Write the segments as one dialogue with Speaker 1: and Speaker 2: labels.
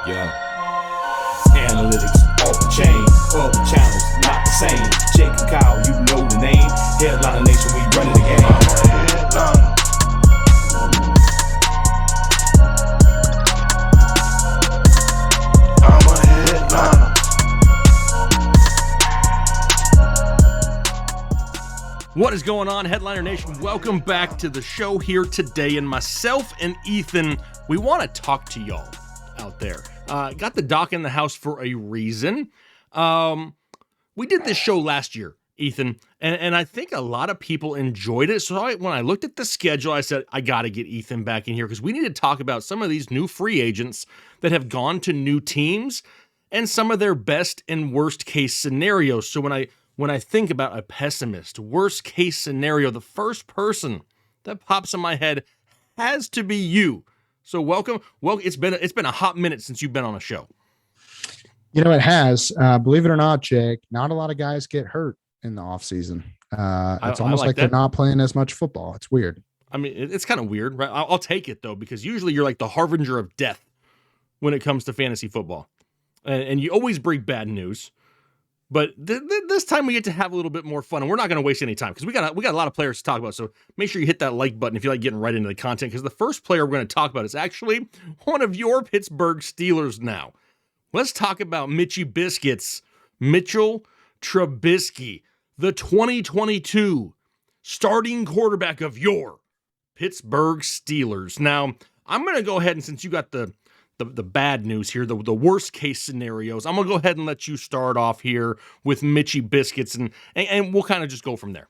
Speaker 1: Yeah. Analytics off the chain, other channels not the same. Jake and Kyle, you know the name. Headliner Nation, we running the game. I'm a headliner.
Speaker 2: What is going on, Headliner Nation? Welcome back to the show here today, and myself and Ethan, we want to talk to y'all out there. Got the doc in the house for a reason. We did this show last year, Ethan, and I think a lot of people enjoyed it. So when I looked at the schedule, I said, I got to get Ethan back in here because we need to talk about some of these new free agents that have gone to new teams and some of their best and worst case scenarios. So when I think about a pessimist, worst case scenario, the first person that pops in my head has to be you. So welcome. Well, it's been a hot minute since you've been on a show.
Speaker 3: You know, it has. Believe it or not, Jake, not a lot of guys get hurt in the offseason. It's almost like they're not playing as much football. It's weird.
Speaker 2: I mean, it's kind of weird, right? I'll take it, though, because usually you're like the harbinger of death when it comes to fantasy football. And you always bring bad news. But this time we get to have a little bit more fun, and we're not going to waste any time because we got a lot of players to talk about. So make sure you hit that like button if you like getting right into the content, because the first player we're going to talk about is actually one of your Pittsburgh Steelers now. Let's talk about Mitchy Biscuits, Mitchell Trubisky, the 2022 starting quarterback of your Pittsburgh Steelers. Now, I'm going to go ahead and since you got the bad news here, the worst case scenarios, I'm going to go ahead and let you start off here with Mitchy Biscuits, and we'll kind of just go from there.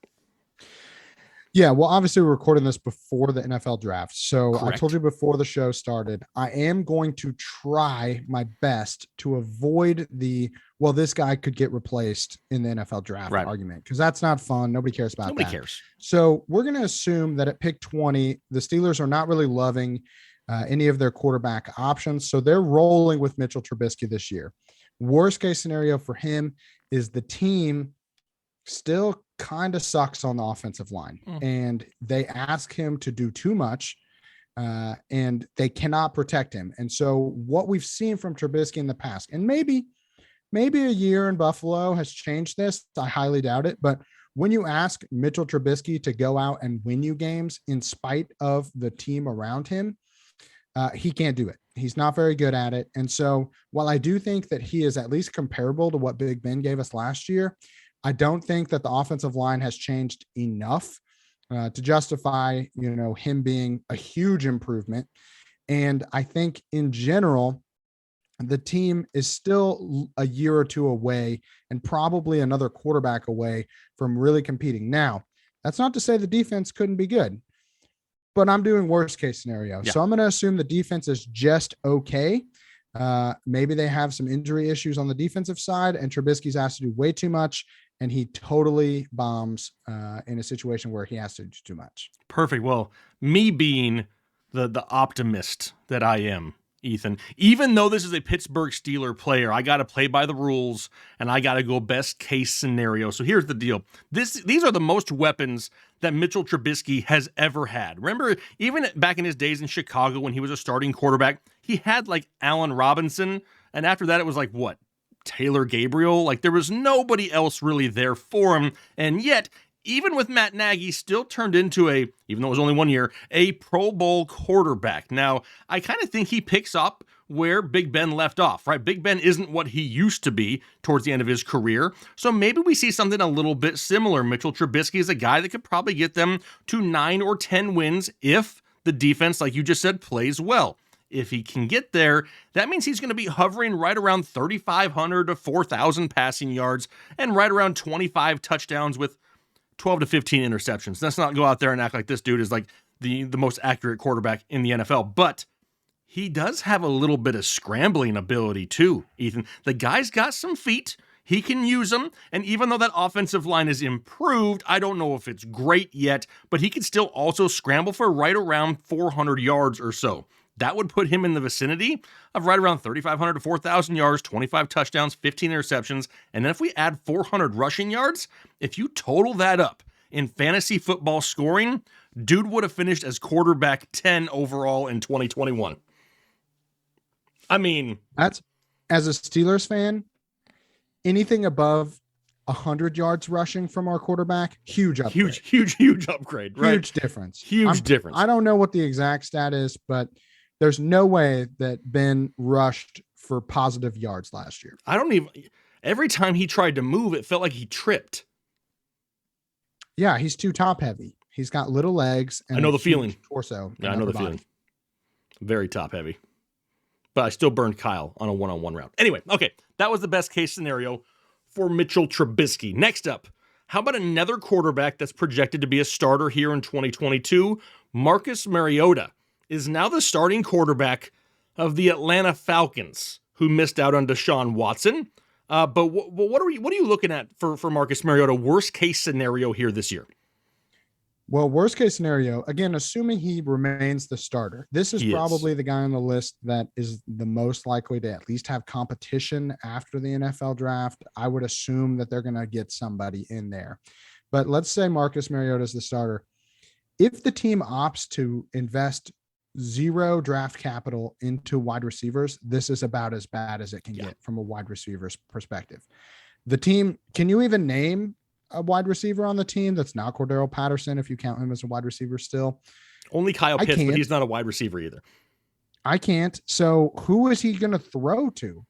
Speaker 3: Yeah, well, obviously we're recording this before the NFL draft. So
Speaker 2: Correct.
Speaker 3: I told you before the show started, I am going to try my best to avoid this guy could get replaced in the NFL draft argument, because that's not fun. Nobody cares about that.
Speaker 2: Nobody cares.
Speaker 3: So we're going to assume that at pick 20, the Steelers are not really loving any of their quarterback options. So they're rolling with Mitchell Trubisky this year. Worst case scenario for him is the team still kind of sucks on the offensive line, and they ask him to do too much, and they cannot protect him. And so what we've seen from Trubisky in the past, and maybe a year in Buffalo has changed this, I highly doubt it, but when you ask Mitchell Trubisky to go out and win you games in spite of the team around him, he can't do it. He's not very good at it. And so while I do think that he is at least comparable to what Big Ben gave us last year, I don't think that the offensive line has changed enough to justify, him being a huge improvement. And I think in general, the team is still a year or two away and probably another quarterback away from really competing. Now, that's not to say the defense couldn't be good, but I'm doing worst case scenario. Yeah. So I'm going to assume the defense is just okay. Maybe they have some injury issues on the defensive side, and Trubisky's asked to do way too much, and he totally bombs in a situation where he has to do too much.
Speaker 2: Perfect. Well, me being the optimist that I am, Ethan, even though this is a Pittsburgh Steeler player, I got to play by the rules, and I got to go best case scenario. So here's the deal. These are the most weapons that Mitchell Trubisky has ever had. Remember, even back in his days in Chicago when he was a starting quarterback, he had like Allen Robinson, and after that it was like, what? Taylor Gabriel? Like there was nobody else really there for him, and yet even with Matt Nagy, still turned into even though it was only 1 year, a Pro Bowl quarterback. Now, I kind of think he picks up where Big Ben left off, right? Big Ben isn't what he used to be towards the end of his career, so maybe we see something a little bit similar. Mitchell Trubisky is a guy that could probably get them to 9 or 10 wins if the defense, like you just said, plays well. If he can get there, that means he's going to be hovering right around 3,500 to 4,000 passing yards and right around 25 touchdowns with 12 to 15 interceptions. Let's not go out there and act like this dude is like the most accurate quarterback in the NFL, but he does have a little bit of scrambling ability too, Ethan. The guy's got some feet. He can use them, and even though that offensive line is improved, I don't know if it's great yet, but he can still also scramble for right around 400 yards or so. That would put him in the vicinity of right around 3,500 to 4,000 yards, 25 touchdowns, 15 interceptions. And then if we add 400 rushing yards, if you total that up in fantasy football scoring, dude would have finished as quarterback 10 overall in 2021. I mean,
Speaker 3: That's, as a Steelers fan, anything above 100 yards rushing from our quarterback, huge upgrade.
Speaker 2: huge upgrade, right?
Speaker 3: Huge difference.
Speaker 2: Huge difference.
Speaker 3: I don't know what the exact stat is, but there's no way that Ben rushed for positive yards last year.
Speaker 2: I don't even. Every time he tried to move, it felt like he tripped.
Speaker 3: Yeah, he's too top heavy. He's got little legs. And
Speaker 2: I know the feeling.
Speaker 3: Torso.
Speaker 2: Yeah, I know the feeling. Very top heavy. But I still burned Kyle on a one-on-one round. Anyway, okay, that was the best case scenario for Mitchell Trubisky. Next up, how about another quarterback that's projected to be a starter here in 2022? Marcus Mariota is now the starting quarterback of the Atlanta Falcons, who missed out on Deshaun Watson. But what are you looking at for Marcus Mariota? Worst case scenario here this year.
Speaker 3: Well, worst case scenario, again, assuming he remains the starter, this is probably the guy on the list that is the most likely to at least have competition after the NFL draft. I would assume that they're going to get somebody in there. But let's say Marcus Mariota is the starter. If the team opts to invest zero draft capital into wide receivers, this is about as bad as it can get from a wide receiver's perspective. The team, can you even name a wide receiver on the team that's not Cordero Patterson, if you count him as a wide receiver still?
Speaker 2: Only Kyle Pitts, but he's not a wide receiver either.
Speaker 3: I can't. So who is he going to throw to?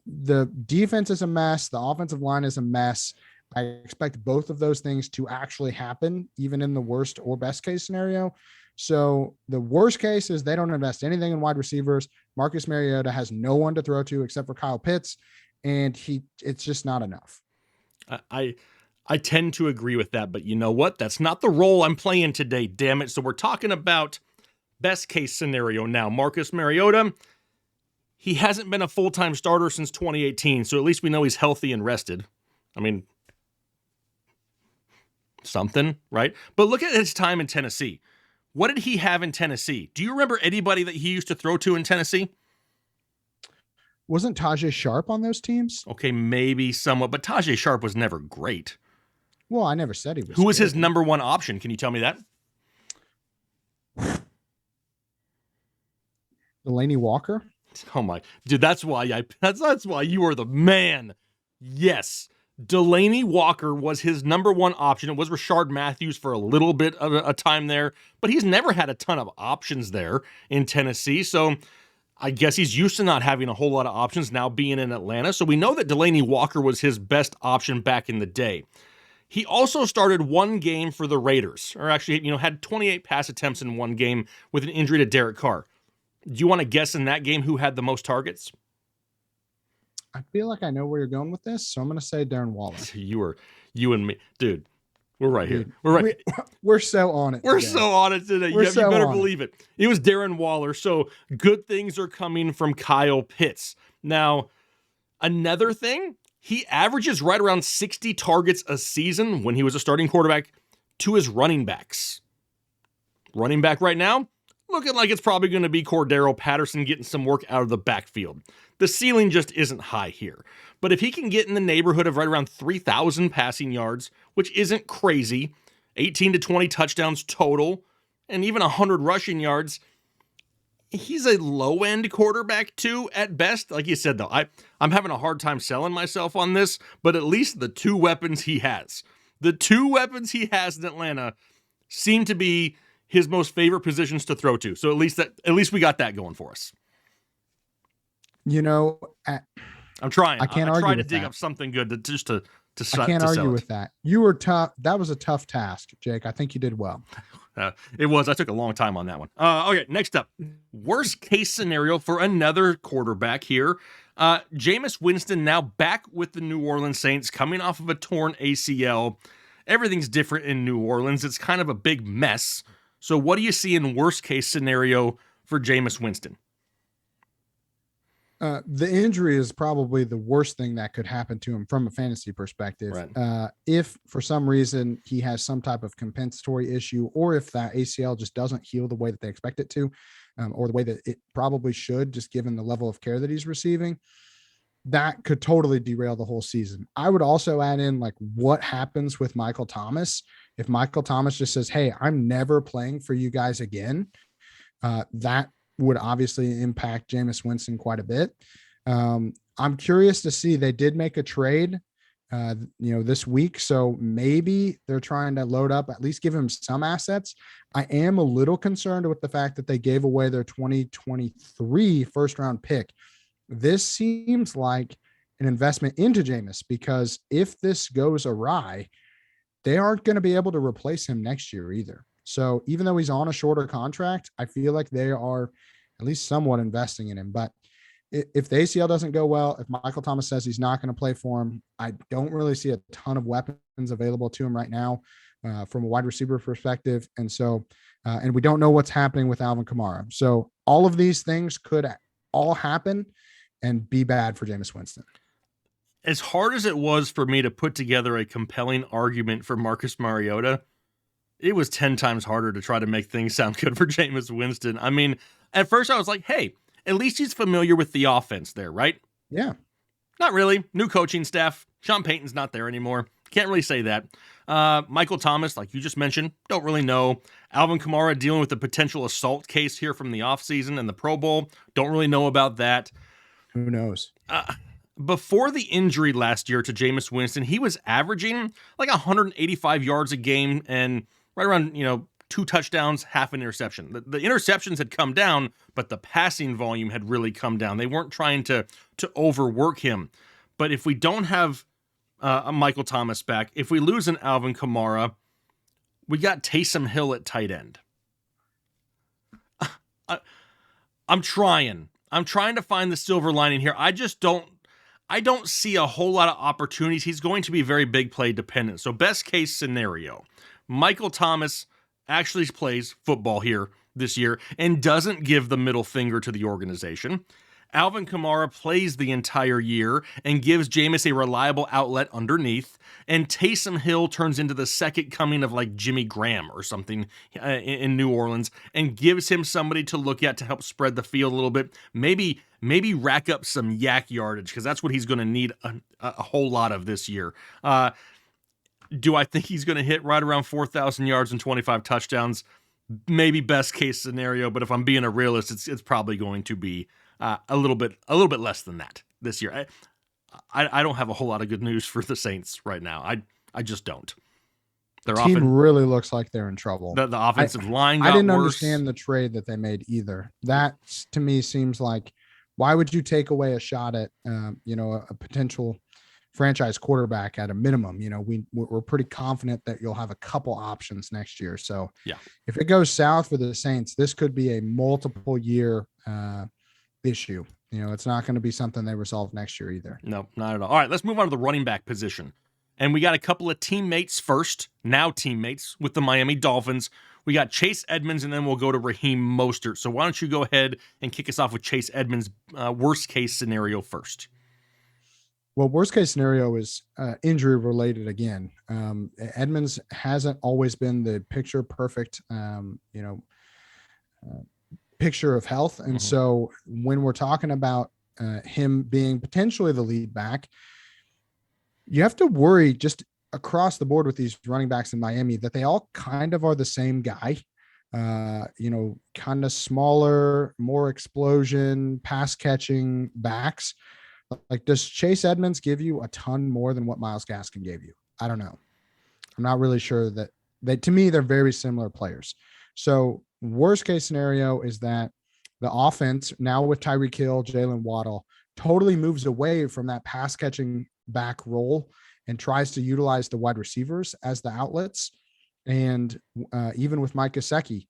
Speaker 3: The defense is a mess. The offensive line is a mess. I expect both of those things to actually happen, even in the worst or best case scenario. So the worst case is they don't invest anything in wide receivers. Marcus Mariota has no one to throw to except for Kyle Pitts, and it's just not enough.
Speaker 2: I tend to agree with that, but you know what? That's not the role I'm playing today, damn it. So we're talking about best case scenario now. Marcus Mariota, he hasn't been a full-time starter since 2018, so at least we know he's healthy and rested. I mean, something, right? But look at his time in Tennessee. What did he have in Tennessee? Do you remember anybody that he used to throw to in Tennessee?
Speaker 3: Wasn't Tajay Sharp on those teams?
Speaker 2: Okay, maybe somewhat, but Tajay Sharp was never great.
Speaker 3: Well, I never said he was.
Speaker 2: Who was his number one option? Can you tell me that?
Speaker 3: Delaney Walker.
Speaker 2: Oh my, dude, that's why you are the man. Yes. Delaney Walker was his number one option. It was Rashard Matthews for a little bit of a time there, but he's never had a ton of options there in Tennessee. So I guess he's used to not having a whole lot of options now being in Atlanta. So we know that Delaney Walker was his best option back in the day. He also started one game for the Raiders, or actually, had 28 pass attempts in one game with an injury to Derek Carr. Do you want to guess in that game who had the most targets?
Speaker 3: I feel like I know where you're going with this, so I'm going to say Darren Waller.
Speaker 2: You and me, dude. We're right here.
Speaker 3: We're so on it.
Speaker 2: We're so on it today. You better believe it. It was Darren Waller. So good things are coming from Kyle Pitts. Now, another thing, he averages right around 60 targets a season when he was a starting quarterback to his running backs. Running back right now, looking like it's probably going to be Cordero Patterson getting some work out of the backfield. The ceiling just isn't high here. But if he can get in the neighborhood of right around 3,000 passing yards, which isn't crazy, 18 to 20 touchdowns total, and even 100 rushing yards, he's a low-end quarterback too, at best. Like you said, though, I'm having a hard time selling myself on this, but at least the two weapons he has in Atlanta seem to be his most favorite positions to throw to. So at least we got that going for us.
Speaker 3: I'm
Speaker 2: trying.
Speaker 3: I can't
Speaker 2: I'm
Speaker 3: argue
Speaker 2: trying to
Speaker 3: with
Speaker 2: dig
Speaker 3: that.
Speaker 2: up something good to
Speaker 3: I can't argue with that. You were tough. That was a tough task, Jake. I think you did well.
Speaker 2: It was. I took a long time on that one. Okay, next up. Worst case scenario for another quarterback here. Jameis Winston now back with the New Orleans Saints, coming off of a torn ACL. Everything's different in New Orleans. It's kind of a big mess. So what do you see in worst case scenario for Jameis Winston?
Speaker 3: The injury is probably the worst thing that could happen to him from a fantasy perspective.
Speaker 2: Right.
Speaker 3: If for some reason he has some type of compensatory issue, or if that ACL just doesn't heal the way that they expect it to, or the way that it probably should, just given the level of care that he's receiving, that could totally derail the whole season. I would also add in what happens with Michael Thomas. If Michael Thomas just says, "Hey, I'm never playing for you guys again," that would obviously impact Jameis Winston quite a bit. I'm curious to see, they did make a trade, this week. So maybe they're trying to load up, at least give him some assets. I am a little concerned with the fact that they gave away their 2023 first round pick. This seems like an investment into Jameis, because if this goes awry, they aren't going to be able to replace him next year either. So even though he's on a shorter contract, I feel like they are at least somewhat investing in him. But if the ACL doesn't go well, if Michael Thomas says he's not going to play for him, I don't really see a ton of weapons available to him right now from a wide receiver perspective. And so, and we don't know what's happening with Alvin Kamara. So all of these things could all happen and be bad for Jameis Winston.
Speaker 2: As hard as it was for me to put together a compelling argument for Marcus Mariota, it was 10 times harder to try to make things sound good for Jameis Winston. I mean, at first I was like, hey, at least he's familiar with the offense there, right?
Speaker 3: Yeah.
Speaker 2: Not really. New coaching staff. Sean Payton's not there anymore. Can't really say that. Michael Thomas, like you just mentioned, don't really know. Alvin Kamara dealing with a potential assault case here from the offseason and the Pro Bowl. Don't really know about that.
Speaker 3: Who knows?
Speaker 2: Before the injury last year to Jameis Winston, he was averaging like 185 yards a game and right around, 2 touchdowns, half an interception. The interceptions had come down, but the passing volume had really come down. They weren't trying to overwork him. But if we don't have a Michael Thomas back, if we lose an Alvin Kamara, we got Taysom Hill at tight end. I'm trying to find the silver lining here. I don't see a whole lot of opportunities. He's going to be very big play dependent. So best case scenario, Michael Thomas actually plays football here this year and doesn't give the middle finger to the organization. Alvin Kamara plays the entire year and gives Jameis a reliable outlet underneath. And Taysom Hill turns into the second coming of like Jimmy Graham or something in New Orleans and gives him somebody to look at to help spread the field a little bit. Maybe rack up some yak yardage, because that's what he's going to need a whole lot of this year. Do I think he's going to hit right around 4,000 yards and 25 touchdowns? Maybe best case scenario, but if I'm being a realist, it's probably going to be a little bit less than that this year. I don't have a whole lot of good news for the Saints right now. I just don't.
Speaker 3: Their team really looks like they're in trouble.
Speaker 2: The offensive line got
Speaker 3: I didn't
Speaker 2: worse.
Speaker 3: understand the trade that they made either. That to me seems like, why would you take away a shot at a potential franchise quarterback at a minimum? We're pretty confident that you'll have a couple options next year. So
Speaker 2: yeah,
Speaker 3: if it goes south for the Saints, this could be a multiple year issue. It's not going to be something they resolve next year either.
Speaker 2: No, not at all. All right, let's move on to the running back position. And we got a couple of teammates first, now teammates with the Miami Dolphins. We got Chase Edmonds, and then we'll go to Raheem Mostert. So why don't you go ahead and kick us off with Chase Edmonds' worst case scenario first?
Speaker 3: Well, worst case scenario is injury related again. Edmonds hasn't always been the picture perfect, picture of health. And so when we're talking about him being potentially the lead back, you have to worry just across the board with these running backs in Miami that they all kind of are the same guy, kind of smaller, more explosion, pass catching backs. Like, does Chase Edmonds give you a ton more than what Myles Gaskin gave you? I don't know. I'm not really sure that to me, they're very similar players. So worst case scenario is that the offense now with Tyreek Hill, Jalen Waddle totally moves away from that pass catching back role and tries to utilize the wide receivers as the outlets. And even with Mike Gesicki,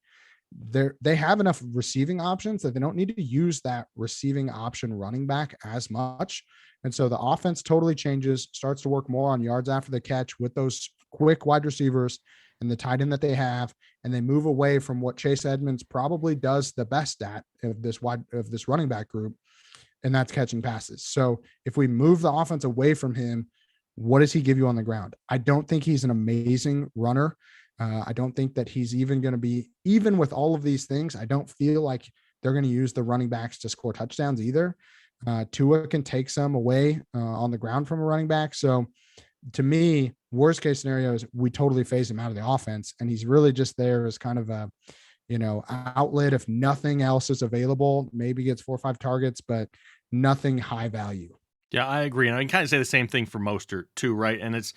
Speaker 3: they have enough receiving options that they don't need to use that receiving option running back as much. And so the offense totally changes, starts to work more on yards after the catch with those quick wide receivers and the tight end that they have. And they move away from what Chase Edmonds probably does the best at of this running back group. And that's catching passes. So if we move the offense away from him, what does he give you on the ground? I don't think he's an amazing runner. I don't think that he's even going to be, even with all of these things, I don't feel like they're going to use the running backs to score touchdowns either. Tua can take some away on the ground from a running back. So to me, worst case scenario is we totally phase him out of the offense. And he's really just there as kind of a, outlet if nothing else is available. Maybe gets 4 or 5 targets, but nothing high value.
Speaker 2: Yeah, I agree. And I can kind of say the same thing for Mostert too, right? And it's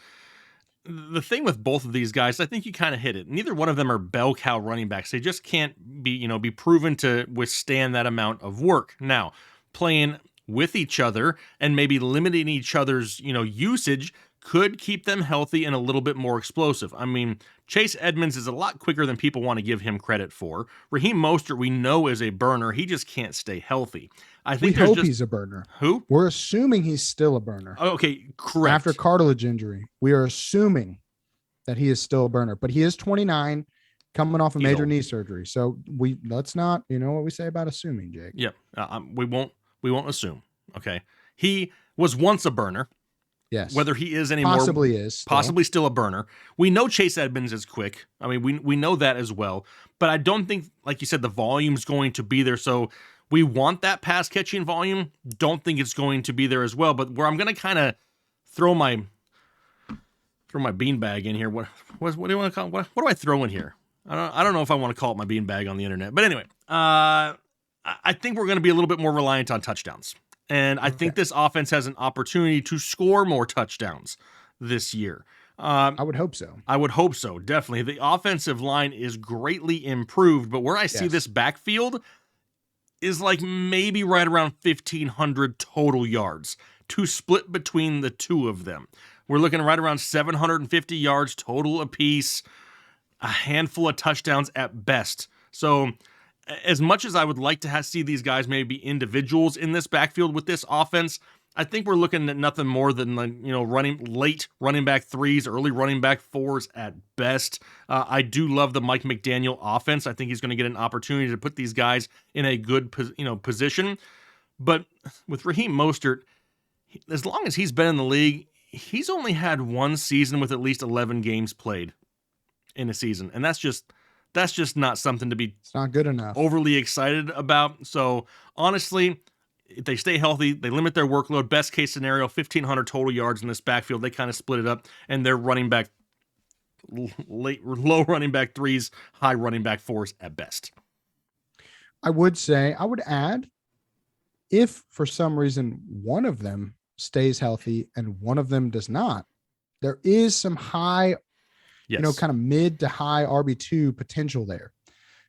Speaker 2: the thing with both of these guys, I think you kind of hit it. Neither one of them are bell cow running backs. They just can't be proven to withstand that amount of work. Now, playing with each other and maybe limiting each other's, usage could keep them healthy and a little bit more explosive. I mean, Chase Edmonds is a lot quicker than people want to give him credit for. Raheem Mostert, we know, is a burner. He just can't stay healthy. I think
Speaker 3: we hope he's a burner.
Speaker 2: Who?
Speaker 3: We're assuming he's still a burner.
Speaker 2: Oh, okay, correct.
Speaker 3: After cartilage injury, we are assuming that he is still a burner, but he is 29, coming off a major knee surgery. So let's not, what we say about assuming, Jake.
Speaker 2: Yep, we won't assume. Okay, he was once a burner.
Speaker 3: Yes.
Speaker 2: Whether he is anymore, possibly still a burner. We know Chase Edmonds is quick. I mean, we know that as well. But I don't think, like you said, the volume's going to be there. So we want that pass catching volume. Don't think it's going to be there as well. But where I'm going to kind of throw my beanbag in here. What do you want to call it? What do I throw in here? I don't know if I want to call it my beanbag on the internet. But anyway, I think we're going to be a little bit more reliant on touchdowns. And I think this offense has an opportunity to score more touchdowns this year.
Speaker 3: I would hope so.
Speaker 2: I would hope so, definitely. The offensive line is greatly improved, but where I see this backfield is like maybe right around 1,500 total yards to split between the two of them. We're looking right around 750 yards total apiece, a handful of touchdowns at best. So as much as I would like to see these guys maybe be individuals in this backfield with this offense, I think we're looking at nothing more than late running back 3s, early running back 4s at best. I do love the Mike McDaniel offense. I think he's going to get an opportunity to put these guys in a good position. But with Raheem Mostert, as long as he's been in the league, he's only had one season with at least 11 games played in a season, and that's just not something to be
Speaker 3: it's not good enough.
Speaker 2: Overly excited about. So honestly, if they stay healthy, they limit their workload. Best case scenario, 1,500 total yards in this backfield. They kind of split it up, and they're running back low running back 3s, high running back 4s at best.
Speaker 3: I would add, if for some reason one of them stays healthy and one of them does not, there is some high, kind of mid to high RB2 potential there.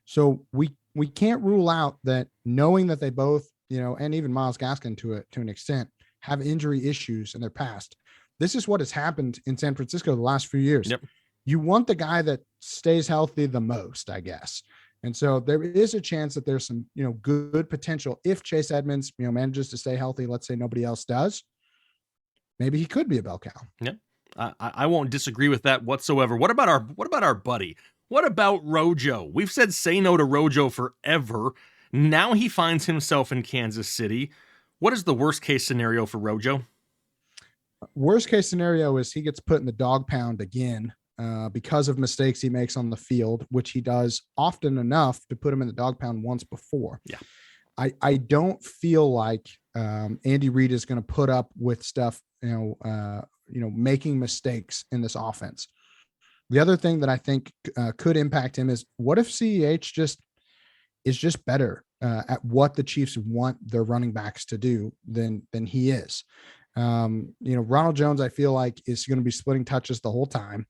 Speaker 3: So we can't rule out that, knowing that they both, and even Myles Gaskin to an extent, have injury issues in their past. This is what has happened in San Francisco the last few years.
Speaker 2: Yep.
Speaker 3: You want the guy that stays healthy the most, I guess. And so there is a chance that there's some, good potential if Chase Edmonds, manages to stay healthy. Let's say nobody else does. Maybe he could be a bell cow.
Speaker 2: Yep. I won't disagree with that whatsoever. What about our buddy? What about RoJo? We've said say no to RoJo forever. Now he finds himself in Kansas City. What is the worst case scenario for RoJo?
Speaker 3: Worst case scenario is he gets put in the dog pound again because of mistakes he makes on the field, which he does often enough to put him in the dog pound once before.
Speaker 2: Yeah.
Speaker 3: I don't feel like Andy Reid is going to put up with stuff, making mistakes in this offense. The other thing that I think could impact him is, what if CEH is just better at what the Chiefs want their running backs to do than he is. Ronald Jones, I feel like, is going to be splitting touches the whole time.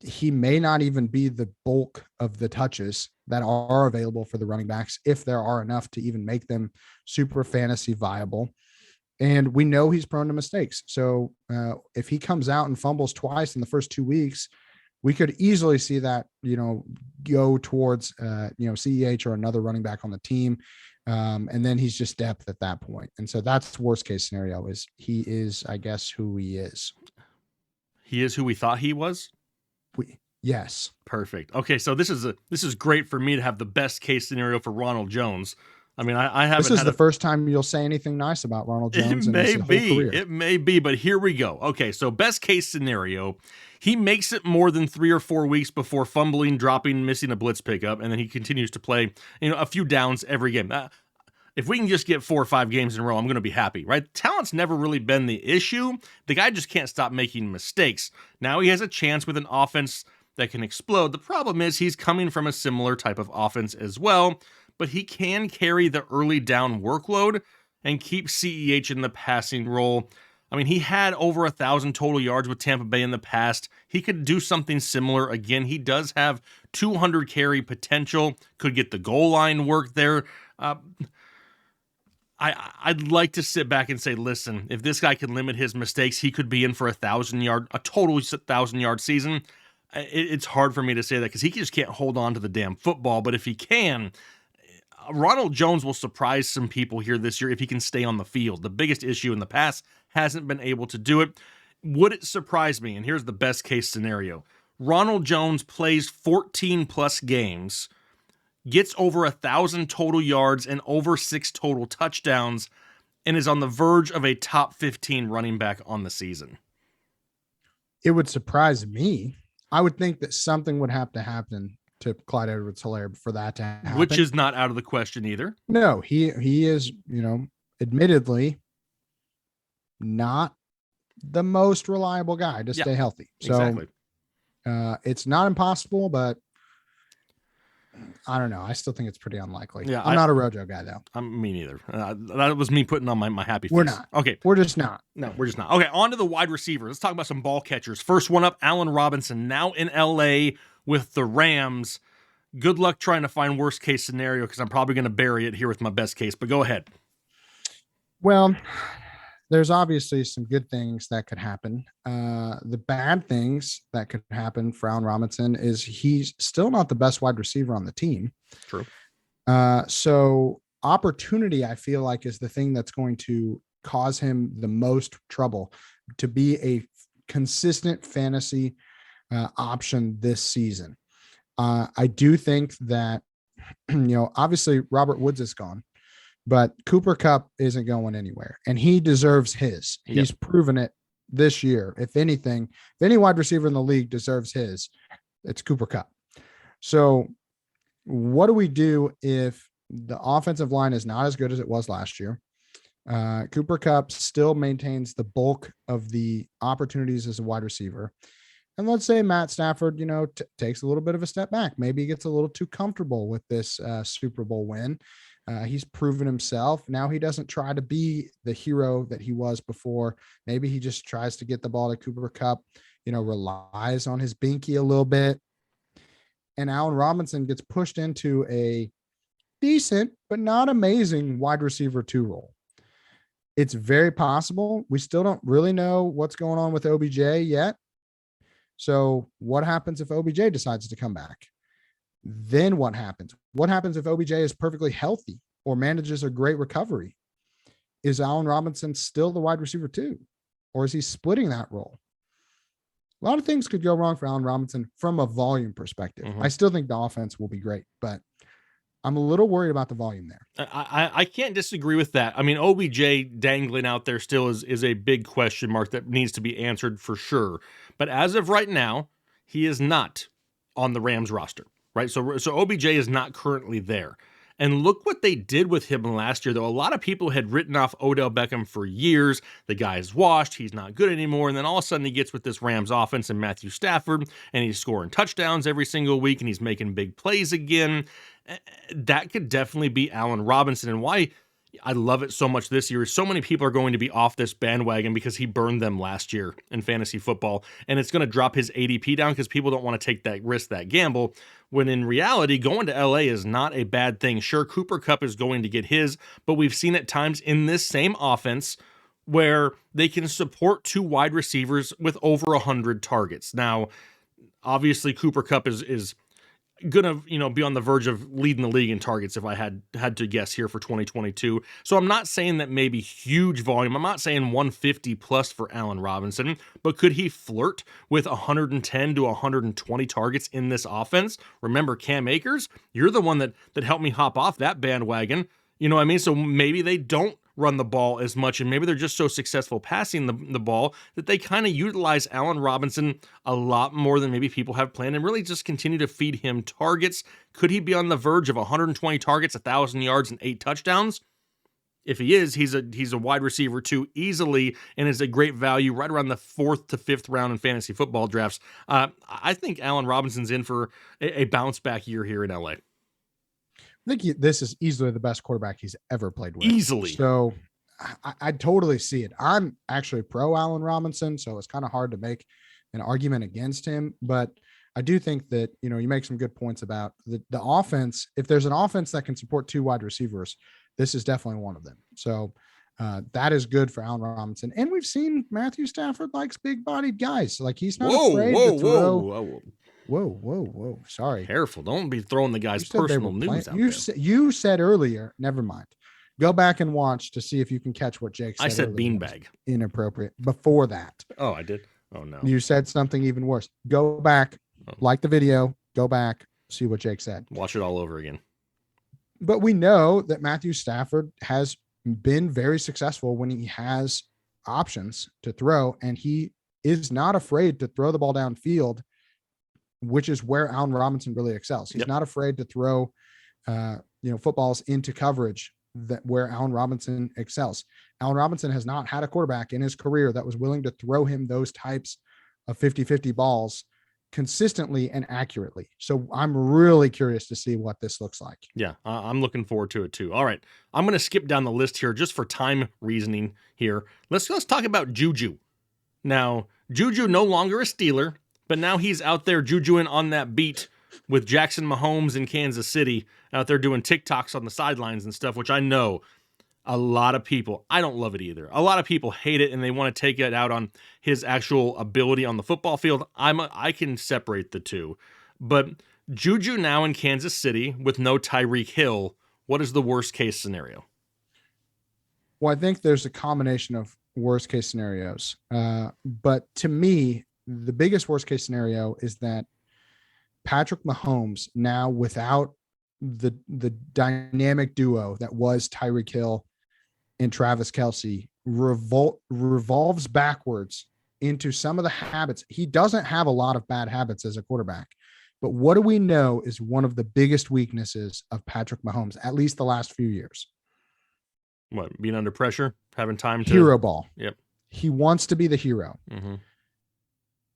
Speaker 3: He may not even be the bulk of the touches that are available for the running backs, if there are enough to even make them super fantasy viable. And we know he's prone to mistakes. So if he comes out and fumbles twice in the first 2 weeks, we could easily see that, go towards, CEH or another running back on the team. And then he's just depth at that point. And so that's the worst case scenario, is he is, I guess, who he is.
Speaker 2: He is who we thought he was?
Speaker 3: Yes.
Speaker 2: Perfect. Okay. So this is great for me to have the best case scenario for Ronald Jones. I mean, I haven't.
Speaker 3: This is the first time you'll say anything nice about Ronald Jones in his whole career.
Speaker 2: It may be, but here we go. Okay, so best case scenario, he makes it more than 3 or 4 weeks before fumbling, dropping, missing a blitz pickup, and then he continues to play, a few downs every game. If we can just get 4 or 5 games in a row, I'm going to be happy, right? Talent's never really been the issue. The guy just can't stop making mistakes. Now he has a chance with an offense that can explode. The problem is he's coming from a similar type of offense as well, but he can carry the early down workload and keep CEH in the passing role. I mean, he had over 1,000 total yards with Tampa Bay in the past. He could do something similar again. He does have 200 carry potential, could get the goal line work there. I'd like to sit back and say, listen, if this guy can limit his mistakes, he could be in for a total 1,000-yard season. It's hard for me to say that because he just can't hold on to the damn football. But if he can, Ronald Jones will surprise some people here this year if he can stay on the field. The biggest issue in the past, hasn't been able to do it. Would it surprise me? And here's the best case scenario. Ronald Jones plays 14 plus games, gets over 1,000 total yards and over 6 total touchdowns, and is on the verge of a top 15 running back on the season.
Speaker 3: It would surprise me. I would think that something would have to happen to Clyde Edwards-Helaire for that to happen.
Speaker 2: Which is not out of the question either.
Speaker 3: No, he is, admittedly not the most reliable guy to stay healthy. So
Speaker 2: exactly.
Speaker 3: It's not impossible, but I don't know. I still think it's pretty unlikely.
Speaker 2: Yeah,
Speaker 3: I'm not a RoJo guy though.
Speaker 2: Me neither. That was me putting on my happy face.
Speaker 3: We're not.
Speaker 2: Okay.
Speaker 3: We're just not.
Speaker 2: No, we're just not. Okay, on to the wide receivers. Let's talk about some ball catchers. First one up, Allen Robinson, now in LA with the Rams. Good luck trying to find worst case scenario because I'm probably going to bury it here with my best case, but go ahead.
Speaker 3: Well, there's obviously some good things that could happen. The bad things that could happen for Allen Robinson is he's still not the best wide receiver on the team.
Speaker 2: True.
Speaker 3: So opportunity, I feel like, is the thing that's going to cause him the most trouble to be a consistent fantasy option this season. I do think that, obviously Robert Woods is gone, but Cooper Kupp isn't going anywhere, and he deserves his.
Speaker 2: Yep.
Speaker 3: He's proven it this year. If anything, if any wide receiver in the league deserves his, it's Cooper Kupp. So what do we do if the offensive line is not as good as it was last year? Cooper Kupp still maintains the bulk of the opportunities as a wide receiver. And let's say Matt Stafford, takes a little bit of a step back. Maybe he gets a little too comfortable with this Super Bowl win. He's proven himself. Now he doesn't try to be the hero that he was before. Maybe he just tries to get the ball to Cooper Kupp, relies on his binky a little bit. And Allen Robinson gets pushed into a decent, but not amazing wide receiver 2 role. It's very possible. We still don't really know what's going on with OBJ yet. So what happens if OBJ decides to come back? Then what happens? What happens if OBJ is perfectly healthy or manages a great recovery? Is Allen Robinson still the wide receiver 2? Or is he splitting that role? A lot of things could go wrong for Allen Robinson from a volume perspective.
Speaker 2: Mm-hmm.
Speaker 3: I still think the offense will be great, but I'm a little worried about the volume there.
Speaker 2: I can't disagree with that. I mean, OBJ dangling out there still is a big question mark that needs to be answered for sure. But as of right now, he is not on the Rams roster, right? So OBJ is not currently there. And look what they did with him last year, though. A lot of people had written off Odell Beckham for years. The guy is washed. He's not good anymore. And then all of a sudden he gets with this Rams offense and Matthew Stafford, and he's scoring touchdowns every single week, and he's making big plays again. That could definitely be Allen Robinson. And why I love it so much this year is so many people are going to be off this bandwagon because he burned them last year in fantasy football. And it's going to drop his ADP down because people don't want to take that risk, that gamble, when in reality, going to LA is not a bad thing. Sure, Cooper Kupp is going to get his, but we've seen at times in this same offense where they can support 2 wide receivers with over 100 targets. Now, obviously, Cooper Kupp is gonna be on the verge of leading the league in targets if I had to guess here for 2022. So I'm not saying that maybe huge volume. I'm not saying 150 plus for Allen Robinson, but could he flirt with 110 to 120 targets in this offense? Remember, Cam Akers, you're the one that helped me hop off that bandwagon. You know what I mean? So maybe they don't run the ball as much, and maybe they're just so successful passing the ball that they kind of utilize Allen Robinson a lot more than maybe people have planned and really just continue to feed him targets. Could he be on the verge of 120 targets, 1,000 yards, and 8 touchdowns? if he is, he's a wide receiver 2 easily and is a great value right around the 4th to 5th round in fantasy football drafts. I think Allen Robinson's in for a bounce back year here in LA.
Speaker 3: I think this is easily the best quarterback he's ever played with.
Speaker 2: Easily.
Speaker 3: So I totally see it. I'm actually pro Allen Robinson, so it's kind of hard to make an argument against him. But I do think that, you make some good points about the offense. If there's an offense that can support 2 wide receivers, this is definitely one of them. So that is good for Allen Robinson. And we've seen Matthew Stafford likes big-bodied guys. Like, he's not afraid to throw. Whoa. Sorry.
Speaker 2: Careful. Don't be throwing the guy's personal news out there.
Speaker 3: You said earlier, never mind. Go back and watch to see if you can catch what Jake said.
Speaker 2: I said beanbag.
Speaker 3: Inappropriate. Before that.
Speaker 2: Oh, I did? Oh, no.
Speaker 3: You said something even worse. Go back, like the video, go back, see what Jake said.
Speaker 2: Watch it all over again.
Speaker 3: But we know that Matthew Stafford has been very successful when he has options to throw, and he is not afraid to throw the ball downfield, which is where Allen Robinson really excels. He's not afraid to throw, footballs into coverage where Allen Robinson excels. Allen Robinson has not had a quarterback in his career that was willing to throw him those types of 50-50 balls consistently and accurately. So I'm really curious to see what this looks like.
Speaker 2: Yeah, I'm looking forward to it too. All right, I'm going to skip down the list here just for time reasoning here. Let's talk about JuJu. Now, JuJu no longer a Steeler, but now he's out there JuJuing on that beat with Jackson Mahomes in Kansas City, out there doing TikToks on the sidelines and stuff, which I know a lot of people, I don't love it either. A lot of people hate it and they want to take it out on his actual ability on the football field. I can separate the two. But JuJu now in Kansas City with no Tyreek Hill, what is the worst case scenario?
Speaker 3: Well, I think there's a combination of worst case scenarios. But to me, the biggest worst case scenario is that Patrick Mahomes now without the dynamic duo that was Tyreek Hill and Travis Kelce revolves backwards into some of the habits. He doesn't have a lot of bad habits as a quarterback, but what do we know is one of the biggest weaknesses of Patrick Mahomes, at least the last few years?
Speaker 2: What, being under pressure, having time to
Speaker 3: hero ball.
Speaker 2: Yep.
Speaker 3: He wants to be the hero.
Speaker 2: Mm-hmm.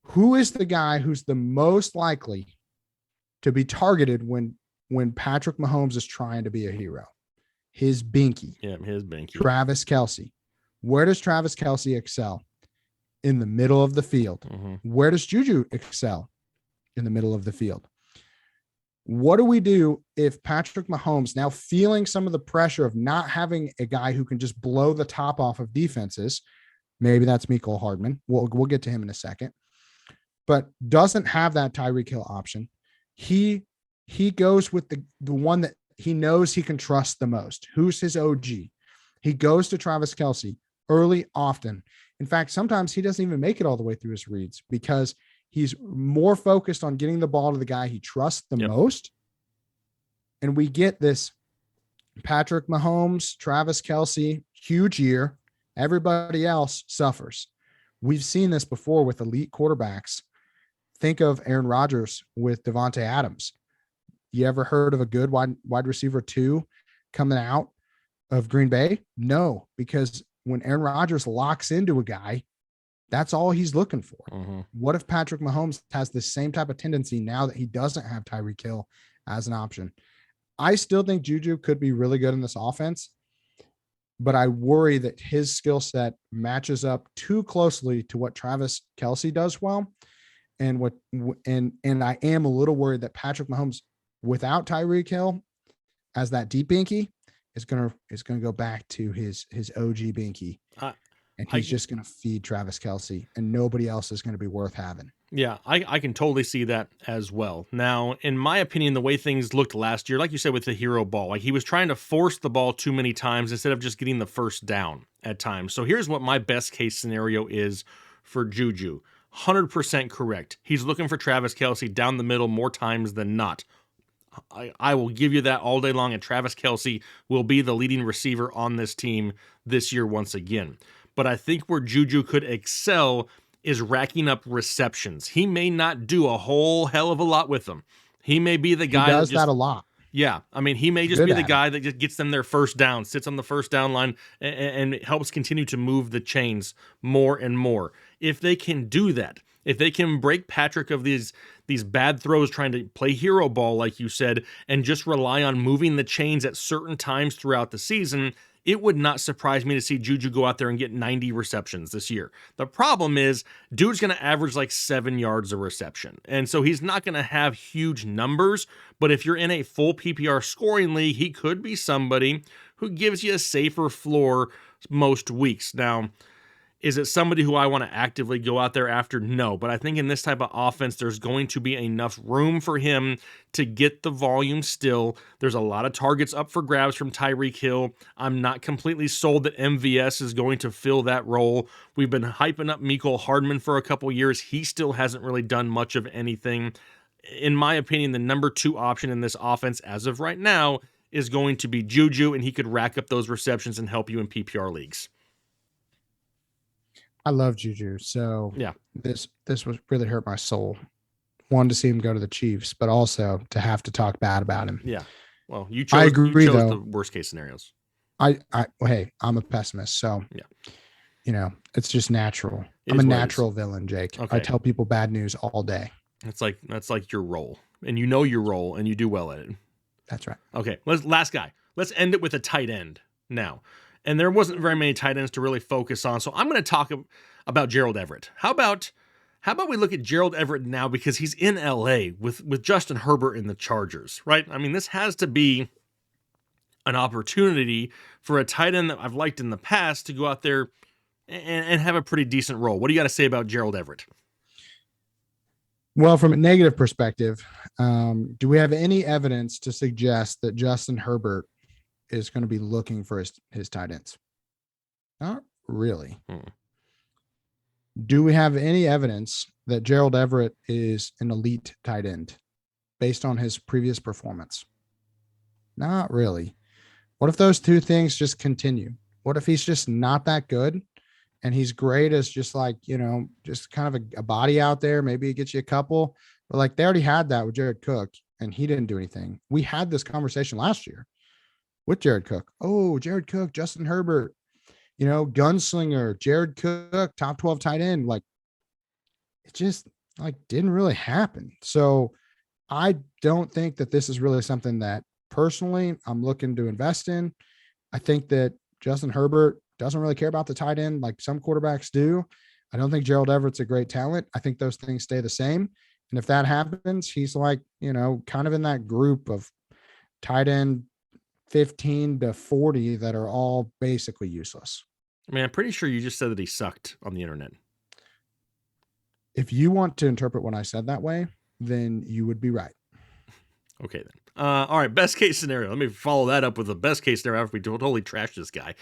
Speaker 3: Who is the guy who's the most likely to be targeted when Patrick Mahomes is trying to be a hero? His binky.
Speaker 2: Yeah, his binky.
Speaker 3: Travis Kelce. Where does Travis Kelce excel? In the middle of the field.
Speaker 2: Mm-hmm.
Speaker 3: Where does JuJu excel? In the middle of the field. What do we do if Patrick Mahomes, now feeling some of the pressure of not having a guy who can just blow the top off of defenses, maybe that's Mecole Hardman. We'll get to him in a second, but doesn't have that Tyreek Hill option. He goes with the one that he knows he can trust the most. Who's his OG? He goes to Travis Kelce early, often. In fact, sometimes he doesn't even make it all the way through his reads because he's more focused on getting the ball to the guy he trusts the most. And we get this Patrick Mahomes, Travis Kelce, huge year. Everybody else suffers. We've seen this before with elite quarterbacks. Think of Aaron Rodgers with Devontae Adams. You ever heard of a good wide receiver 2 coming out of Green Bay? No, because when Aaron Rodgers locks into a guy, that's all he's looking for.
Speaker 2: Mm-hmm.
Speaker 3: What if Patrick Mahomes has the same type of tendency now that he doesn't have Tyreek Hill as an option? I still think JuJu could be really good in this offense, but I worry that his skill set matches up too closely to what Travis Kelce does well. And I am a little worried that Patrick Mahomes without Tyreek Hill as that deep binky is going to go back to his OG binky. And he's just going to feed Travis Kelce, and nobody else is going to be worth having.
Speaker 2: Yeah, I can totally see that as well. Now, in my opinion, the way things looked last year, like you said with the hero ball, like he was trying to force the ball too many times instead of just getting the first down at times. So here's what my best case scenario is for JuJu. 100% correct. He's looking for Travis Kelce down the middle more times than not. I will give you that all day long, and Travis Kelce will be the leading receiver on this team this year once again. But I think where JuJu could excel is racking up receptions. He may not do a whole hell of a lot with them. He may be the guy
Speaker 3: that a lot.
Speaker 2: Yeah, I mean, he may just
Speaker 3: Good
Speaker 2: be the
Speaker 3: at it.
Speaker 2: guy that just gets them their first down, sits on the first down line, and helps continue to move the chains more and more. If they can do that, if they can break Patrick of these bad throws trying to play hero ball, like you said, and just rely on moving the chains at certain times throughout the season, it would not surprise me to see JuJu go out there and get 90 receptions this year. The problem is, dude's going to average like 7 yards a reception. And so he's not going to have huge numbers, but if you're in a full PPR scoring league, he could be somebody who gives you a safer floor most weeks. Now, is it somebody who I want to actively go out there after? No, but I think in this type of offense, there's going to be enough room for him to get the volume still. There's a lot of targets up for grabs from Tyreek Hill. I'm not completely sold that MVS is going to fill that role. We've been hyping up Mecole Hardman for a couple years. He still hasn't really done much of anything. In my opinion, the number 2 option in this offense as of right now is going to be JuJu, and he could rack up those receptions and help you in PPR leagues.
Speaker 3: I love JuJu. So
Speaker 2: Yeah.
Speaker 3: this was really hurt my soul. One, to see him go to the Chiefs, but also to have to talk bad about him.
Speaker 2: Yeah. Well, you
Speaker 3: I
Speaker 2: chose
Speaker 3: agree, though.
Speaker 2: the worst case scenarios.
Speaker 3: Well, hey, I'm a pessimist, so
Speaker 2: yeah,
Speaker 3: it's just natural.
Speaker 2: It
Speaker 3: I'm
Speaker 2: is
Speaker 3: a
Speaker 2: what it
Speaker 3: natural villain, Jake.
Speaker 2: Okay.
Speaker 3: I tell people bad news all day.
Speaker 2: That's like your role, and you know your role, and you do well at it.
Speaker 3: That's right.
Speaker 2: Okay, last guy. Let's end it with a tight end now. And there wasn't very many tight ends to really focus on, so I'm going to talk about Gerald Everett. How about we look at Gerald Everett now, because he's in LA with Justin Herbert in the Chargers, right? I mean, this has to be an opportunity for a tight end that I've liked in the past to go out there and have a pretty decent role. What do you got to say about Gerald Everett?
Speaker 3: Well, from a negative perspective, do we have any evidence to suggest that Justin Herbert is going to be looking for his tight ends? Not really. Do we have any evidence that Gerald Everett is an elite tight end based on his previous performance? Not really. What if those two things just continue? What if he's just not that good and he's great as just like, just kind of a body out there? Maybe he gets you a couple, but like they already had that with Jared Cook and he didn't do anything. We had this conversation last year with Jared Cook. Oh, Jared Cook, Justin Herbert, gunslinger, Jared Cook, top 12 tight end. Like it just like didn't really happen. So I don't think that this is really something that personally I'm looking to invest in. I think that Justin Herbert doesn't really care about the tight end like some quarterbacks do. I don't think Gerald Everett's a great talent. I think those things stay the same. And if that happens, he's like, kind of in that group of tight end 15 to 40 that are all basically useless.
Speaker 2: I mean, I'm pretty sure you just said that he sucked on the internet.
Speaker 3: If you want to interpret what I said that way, then you would be right.
Speaker 2: Okay, then. All right, best case scenario. Let me follow that up with the best case scenario after we totally trash this guy.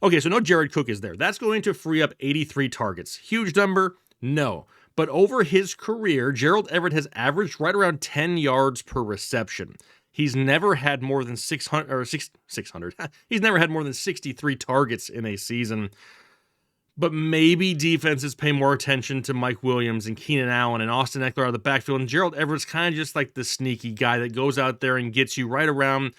Speaker 2: Okay, so no Jared Cook is there. That's going to free up 83 targets. Huge number? No. But over his career, Gerald Everett has averaged right around 10 yards per reception. He's never had more than 600. He's never had more than 63 targets in a season. But maybe defenses pay more attention to Mike Williams and Keenan Allen and Austin Eckler out of the backfield. And Gerald Everett's kind of just like the sneaky guy that goes out there and gets you right around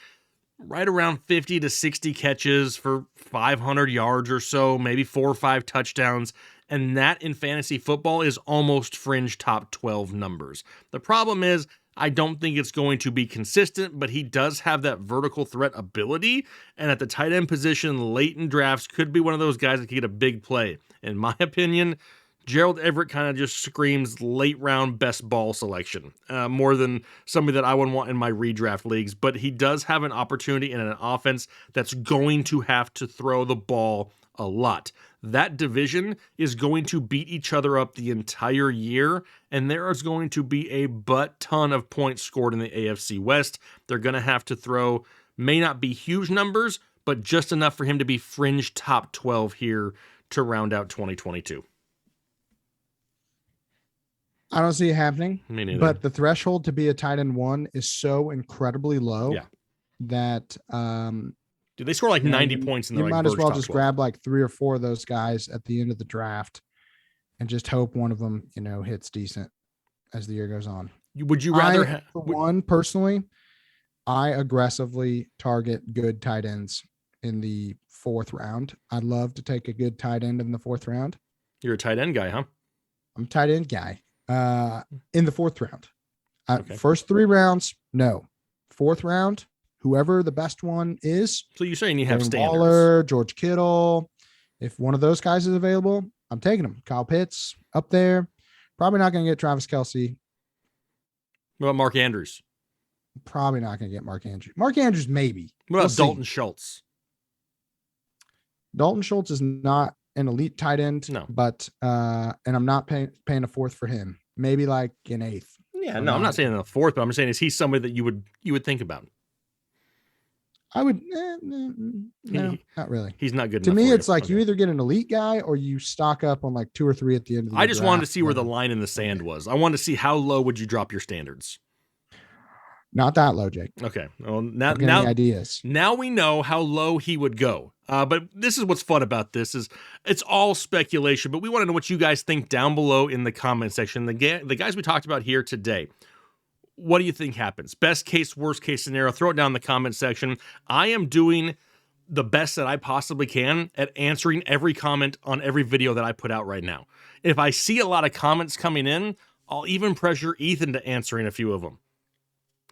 Speaker 2: 50 to 60 catches for 500 yards or so, maybe 4 or 5 touchdowns. And that in fantasy football is almost fringe top 12 numbers. The problem is, I don't think it's going to be consistent, but he does have that vertical threat ability. And at the tight end position, late in drafts, could be one of those guys that could get a big play. In my opinion, Gerald Everett kind of just screams late round best ball selection, more than somebody that I would want in my redraft leagues. But he does have an opportunity in an offense that's going to have to throw the ball a lot. That division is going to beat each other up the entire year, and there is going to be a butt ton of points scored in the AFC West. They're going to have to throw, may not be huge numbers, but just enough for him to be fringe top 12 here to round out 2022.
Speaker 3: I don't see it happening.
Speaker 2: Me neither.
Speaker 3: But the threshold to be a tight end 1 is so incredibly low that
Speaker 2: Dude, they score like 90 points in the
Speaker 3: you might as well just grab like 3 or 4 of those guys at the end of the draft and just hope one of them, hits decent as the year goes on.
Speaker 2: Would you rather
Speaker 3: one personally, I aggressively target good tight ends in the 4th round. I'd love to take a good tight end in the 4th round.
Speaker 2: You're a tight end guy, huh?
Speaker 3: I'm a tight end guy in the 4th round.
Speaker 2: Okay.
Speaker 3: First 3 rounds, no. 4th round, whoever the best one is.
Speaker 2: So you're saying you have
Speaker 3: Darren
Speaker 2: standards.
Speaker 3: Waller, George Kittle. If one of those guys is available, I'm taking him. Kyle Pitts up there. Probably not going to get Travis Kelce.
Speaker 2: What about Mark Andrews?
Speaker 3: Probably not going to get Mark Andrews. Mark Andrews, maybe.
Speaker 2: What about
Speaker 3: We'll
Speaker 2: Dalton
Speaker 3: see.
Speaker 2: Schultz?
Speaker 3: Dalton Schultz is not an elite tight end,
Speaker 2: No.
Speaker 3: but and I'm not paying a 4th for him. Maybe like an 8th.
Speaker 2: Yeah, no, I'm not saying in the 4th, but I'm saying is he somebody that you would think about?
Speaker 3: I would no, not really.
Speaker 2: He's not good
Speaker 3: To
Speaker 2: enough
Speaker 3: me,
Speaker 2: for
Speaker 3: it's like
Speaker 2: Okay.
Speaker 3: you either get an elite guy or you stock up on like 2 or 3 at the end of the
Speaker 2: I just wanted to
Speaker 3: draft.
Speaker 2: see where the line in the sand was. I wanted to see how low would you drop your standards.
Speaker 3: Not that low, Jake.
Speaker 2: Okay. Well,
Speaker 3: Don't get any ideas.
Speaker 2: now we know how low he would go. But this is what's fun about this is it's all speculation, but we want to know what you guys think down below in the comment section. The guys we talked about here today. What do you think happens? Best case, worst case scenario, throw it down in the comment section. I am doing the best that I possibly can at answering every comment on every video that I put out right now. If I see a lot of comments coming in, I'll even pressure Ethan to answering a few of them.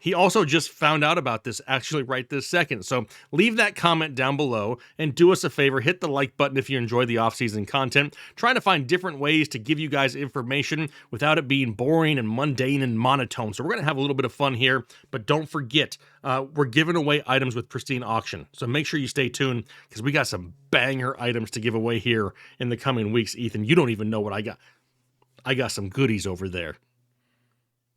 Speaker 2: He also just found out about this actually right this second. So leave that comment down below and do us a favor. Hit the like button if you enjoy the off-season content. Trying to find different ways to give you guys information without it being boring and mundane and monotone. So we're going to have a little bit of fun here. But don't forget, we're giving away items with Pristine Auction. So make sure you stay tuned because we got some banger items to give away here in the coming weeks. Ethan, you don't even know what I got. I got some goodies over there.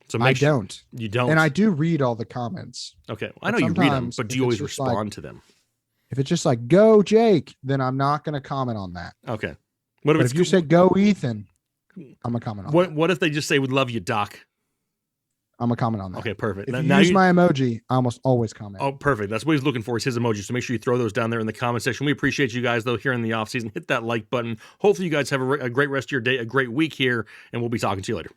Speaker 2: So
Speaker 3: I don't.
Speaker 2: You don't.
Speaker 3: And I do read all the comments.
Speaker 2: Okay. I know you read them, but do you always respond to them?
Speaker 3: If it's just like, go Jake, then I'm not going to comment on that.
Speaker 2: Okay.
Speaker 3: But if you say go Ethan, I'm going to comment on that.
Speaker 2: What if they just say, "We love you, Doc"?
Speaker 3: I'm going to comment on that.
Speaker 2: Okay, perfect.
Speaker 3: If you use my emoji, I almost always comment.
Speaker 2: Oh, perfect. That's what he's looking for is his emoji. So make sure you throw those down there in the comment section. We appreciate you guys, though, here in the offseason. Hit that like button. Hopefully you guys have a great rest of your day, a great week here, and we'll be talking to you later.